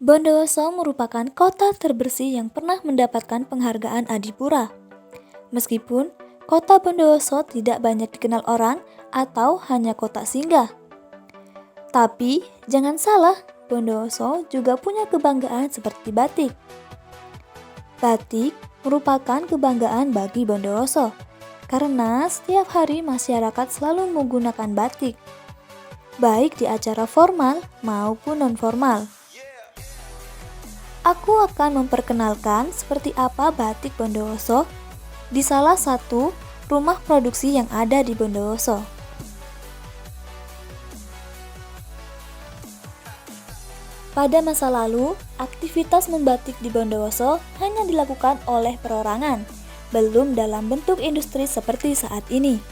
Bondowoso merupakan kota terbersih yang pernah mendapatkan penghargaan Adipura. Meskipun kota Bondowoso tidak banyak dikenal orang atau hanya kota singgah. Tapi jangan salah, Bondowoso juga punya kebanggaan seperti batik. Batik merupakan kebanggaan bagi Bondowoso karena setiap hari masyarakat selalu menggunakan batik, baik di acara formal maupun non-formal. Aku akan memperkenalkan seperti apa batik Bondowoso di salah satu rumah produksi yang ada di Bondowoso. Pada masa lalu, aktivitas membatik di Bondowoso hanya dilakukan oleh perorangan, belum dalam bentuk industri seperti saat ini.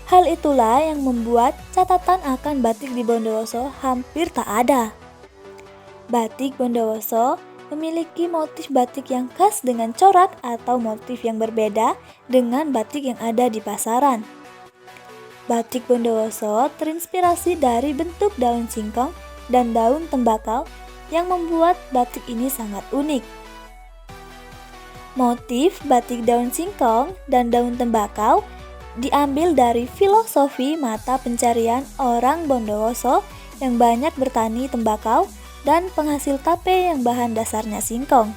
Hal itulah yang membuat catatan akan batik di Bondowoso hampir tak ada. Batik Bondowoso memiliki motif batik yang khas dengan corak atau motif yang berbeda dengan batik yang ada di pasaran. Batik Bondowoso terinspirasi dari bentuk daun singkong dan daun tembakau yang membuat batik ini sangat unik. Motif batik daun singkong dan daun tembakau diambil dari filosofi mata pencarian orang Bondowoso yang banyak bertani tembakau dan penghasil tape yang bahan dasarnya singkong.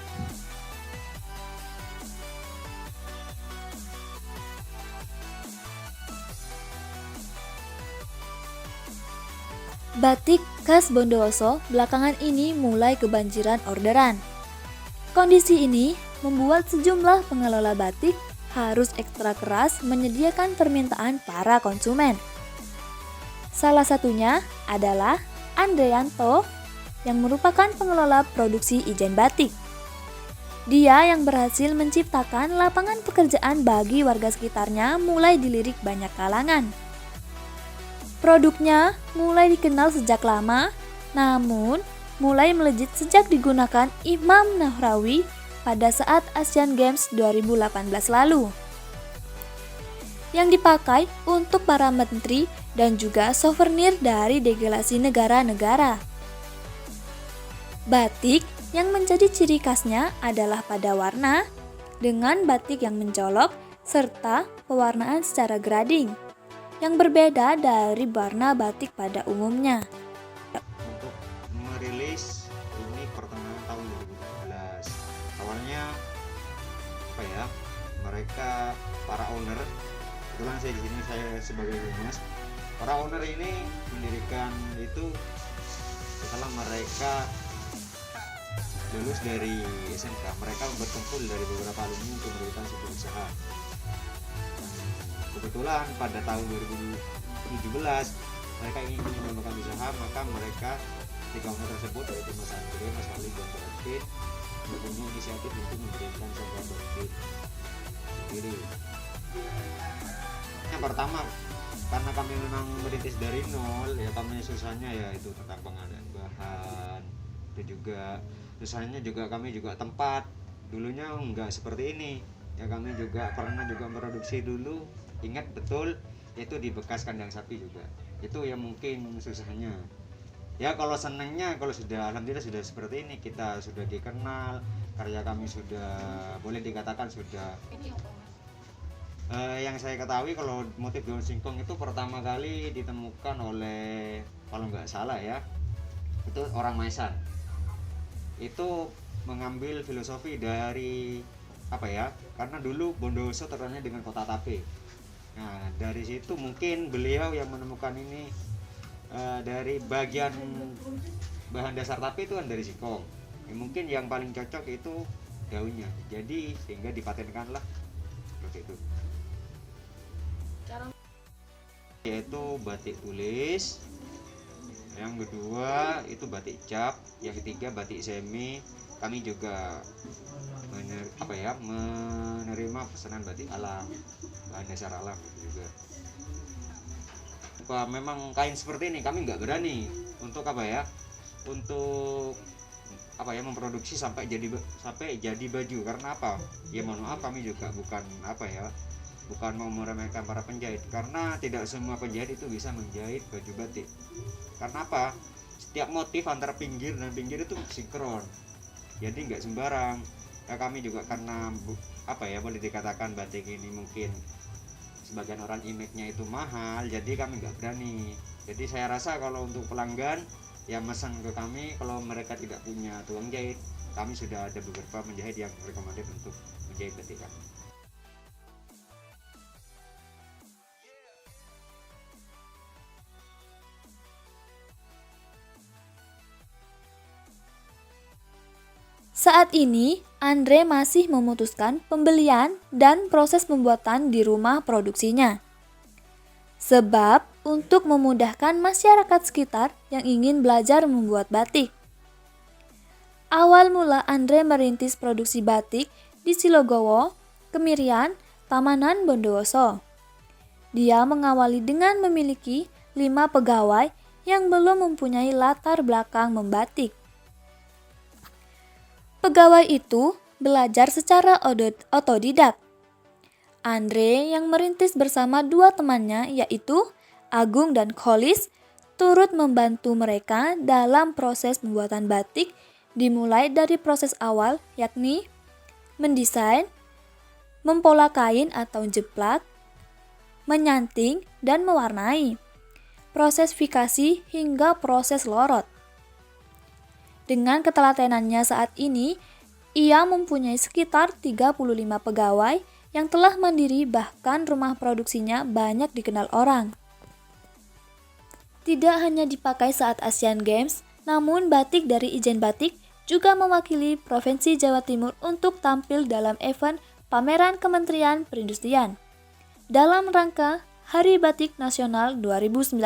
Batik khas Bondowoso belakangan ini mulai kebanjiran orderan. Kondisi ini membuat sejumlah pengelola batik harus ekstra keras menyediakan permintaan para konsumen. Salah satunya adalah Andreanto yang merupakan pengelola produksi Ijen Batik. Dia yang berhasil menciptakan lapangan pekerjaan bagi warga sekitarnya mulai dilirik banyak kalangan. Produknya mulai dikenal sejak lama, namun mulai melejit sejak digunakan Imam Nahrawi pada saat Asian Games 2018 lalu. Yang dipakai untuk para menteri dan juga souvenir dari delegasi negara-negara. Batik yang menjadi ciri khasnya adalah pada warna, dengan batik yang mencolok, serta pewarnaan secara grading, yang berbeda dari warna batik pada umumnya. Untuk merilis ini pertengahan tahun 2017. Awalnya mereka para owner, kebetulan saya di sini saya sebagai humas. Para owner ini mendirikan itu setelah mereka lulus dari SMK, mereka berkumpul dari beberapa alumni untuk mendirikan sebuah usaha. Kebetulan pada tahun 2017 mereka ingin mengembangkan usaha, maka mereka tiga owner tersebut yaitu Mas Andre, Mas Ali, dan Mbak Edwin mempunyai inisiatif untuk mendirikan sebuah batik sendiri. Yang pertama, karena kami memang merintis dari nol, ya kami susahnya ya itu tentang pengadaan bahan, itu juga susahnya juga kami juga tempat dulunya enggak seperti ini ya, kami juga pernah juga produksi dulu, ingat betul itu di bekas kandang sapi juga, itu ya mungkin susahnya ya. Kalau senangnya kalau sudah alhamdulillah sudah seperti ini, kita sudah dikenal, karya kami sudah boleh dikatakan sudah yang saya ketahui kalau motif daun singkong itu pertama kali ditemukan oleh, kalau nggak salah ya, itu orang Maisan. Itu mengambil filosofi dari karena dulu Bondowoso terkenal dengan kota tape. Nah dari situ mungkin beliau yang menemukan ini, dari bagian bahan dasar tape itu kan dari singkong, mungkin yang paling cocok itu daunnya, jadi sehingga dipatenkanlah seperti itu, yaitu batik tulis. Yang kedua itu batik cap, yang ketiga batik semi. Kami juga menerima pesanan batik alam, bahan dasar alam juga. Memang kain seperti ini kami nggak berani untuk memproduksi sampai jadi baju, karena apa? Ya mohon maaf, kami juga bukan mau meremehkan para penjahit, karena tidak semua penjahit itu bisa menjahit baju batik. Karena apa? tiap motif antara pinggir dan pinggir itu sinkron, jadi nggak sembarang. Nah, kami juga karena boleh dikatakan batik ini mungkin sebagian orang image-nya itu mahal, jadi kami nggak berani. Jadi saya rasa kalau untuk pelanggan yang pesan ke kami, kalau mereka tidak punya tukang jahit, kami sudah ada beberapa penjahit yang rekomendasi untuk menjahit batik kami. Saat ini, Andre masih memutuskan pembelian dan proses pembuatan di rumah produksinya. Sebab untuk memudahkan masyarakat sekitar yang ingin belajar membuat batik. Awal mula Andre merintis produksi batik di Silogowo, Kemirian, Tamanan Bondowoso. Dia mengawali dengan memiliki 5 pegawai yang belum mempunyai latar belakang membatik. Pegawai itu belajar secara otodidak. Andre yang merintis bersama 2 temannya yaitu Agung dan Kholis turut membantu mereka dalam proses pembuatan batik dimulai dari proses awal yakni mendesain, mempola kain atau jeplak, menyanting dan mewarnai, proses fikasi hingga proses lorot. Dengan ketelatenannya saat ini, ia mempunyai sekitar 35 pegawai yang telah mandiri, bahkan rumah produksinya banyak dikenal orang. Tidak hanya dipakai saat Asian Games, namun batik dari Ijen Batik juga mewakili Provinsi Jawa Timur untuk tampil dalam event pameran Kementerian Perindustrian dalam rangka Hari Batik Nasional 2019.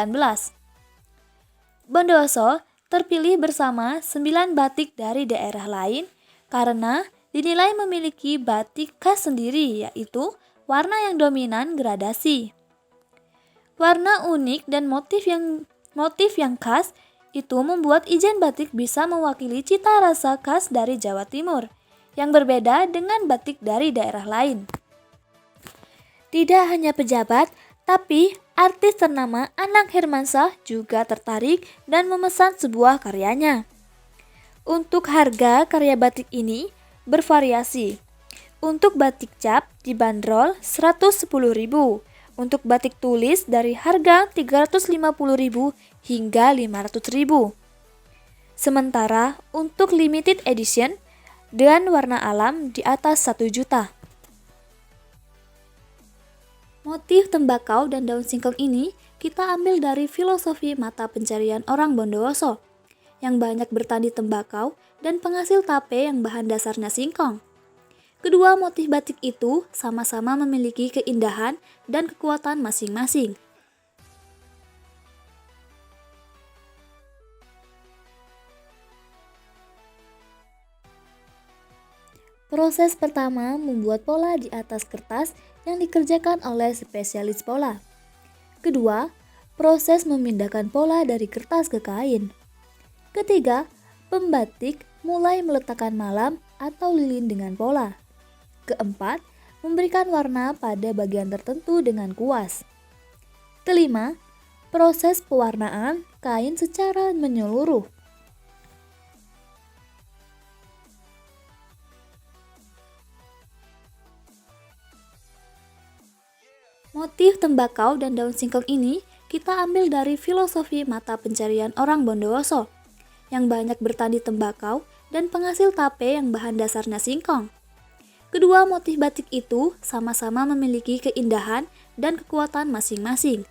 Bondowoso terpilih bersama 9 batik dari daerah lain karena dinilai memiliki batik khas sendiri, yaitu warna yang dominan gradasi. Warna unik dan motif yang khas itu membuat Ijen Batik bisa mewakili cita rasa khas dari Jawa Timur yang berbeda dengan batik dari daerah lain. Tidak hanya pejabat, tapi artis ternama Anang Hermansyah juga tertarik dan memesan sebuah karyanya. Untuk harga karya batik ini bervariasi. Untuk batik cap dibanderol 110.000, untuk batik tulis dari harga 350.000 hingga 500.000. Sementara untuk limited edition dan warna alam di atas 1 juta. Motif tembakau dan daun singkong ini kita ambil dari filosofi mata pencarian orang Bondowoso yang banyak bertani tembakau dan penghasil tape yang bahan dasarnya singkong. Kedua motif batik itu sama-sama memiliki keindahan dan kekuatan masing-masing. Proses pertama membuat pola di atas kertas yang dikerjakan oleh spesialis pola. Kedua, proses memindahkan pola dari kertas ke kain. Ketiga, pembatik mulai meletakkan malam atau lilin dengan pola. Keempat, memberikan warna pada bagian tertentu dengan kuas. Kelima, proses pewarnaan kain secara menyeluruh. Motif tembakau dan daun singkong ini kita ambil dari filosofi mata pencarian orang Bondowoso yang banyak bertani tembakau dan penghasil tape yang bahan dasarnya singkong. Kedua motif batik itu sama-sama memiliki keindahan dan kekuatan masing-masing.